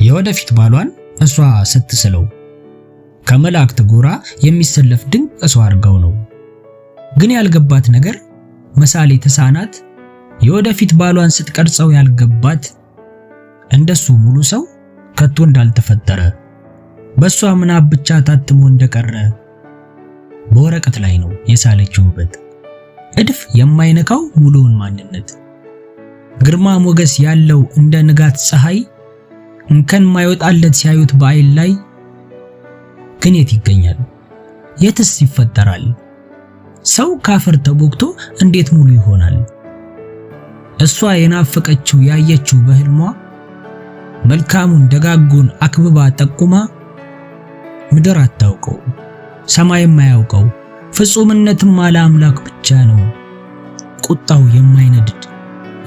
የወደፊት ባሏን እሷ ስትስለው ከመላእክት ጎራ የሚሰለፍ ድንቅ ሰው አድርገው ነው። ግን ያልገባት ነገር መሳሌ ተሳናት የወደፊት ባሏን ስትቀርጸው ያልገባት እንደሱ ሙሉ ሰው ከቶ እንዳልተፈጠረ በሷ ምናብ ብቻ ታትሞ እንደቀረ በወረቀት ላይ ነው የሳለችው ውበት እድፍ የማይነካው ሙሉውን ማንነት ግርማ ሞገስ ያለው እንደ ንጋት ፀሐይ እንከን ማይወጣለት ሲያዩት በአይን ላይ ግን የት ይገኛል የትስ ይፈጠራል ሰው ካፈር ተቦክቶ እንዴት ሙሉ ይሆናል እሷ የናፈቀችው ያየችው በህልሟ መልካሙን ደጋጉን አክብባ ጠቁማ ምድር አታውቀው ሰማይ የማያውቀው ፍጹምነትም አለ አምላክ ብቻ ነው ቁጣው የማይነድድ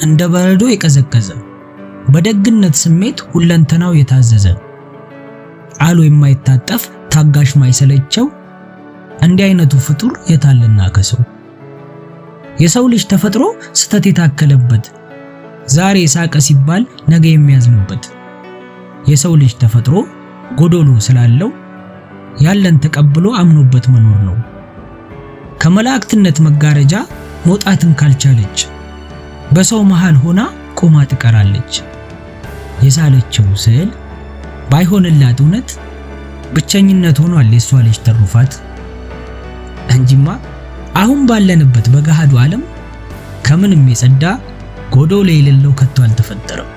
እንደ በረዶ የቀዘቀዘ በደግነት ስሜት ሁለንተናው የታዘዘ ቃሉ የማይታጠፍ ታጋሽ ማይሰለቸው እንዲህ አይነቱ ፍጡር የታለና ከሰው የሰው ልጅ ተፈጥሮ ስተት የታከለበት ዛሬ ሳቀ ሲባል ነገ የሚያዝንበት የሰው ልጅ ተፈጥሮ ጎዶሎ ስላለው ያለን ተቀብሎ አምኖበት መኖር ነው ከመላእክትነት መጋረጃ መውጣትን ካልቻለች በሰው መሃል ሆና ቆማ ትቀራለች የሳለችው ስዕል ባይሆንላት እውነት ብቸኝነት ሆኗል የሷ ልጅ ተሩፋት እንጂማ አሁን ባለንበት በገሃዱ ዓለም ከምንም የጸዳ ጎዶሎ የሌለው ከቶ አልተፈጠረም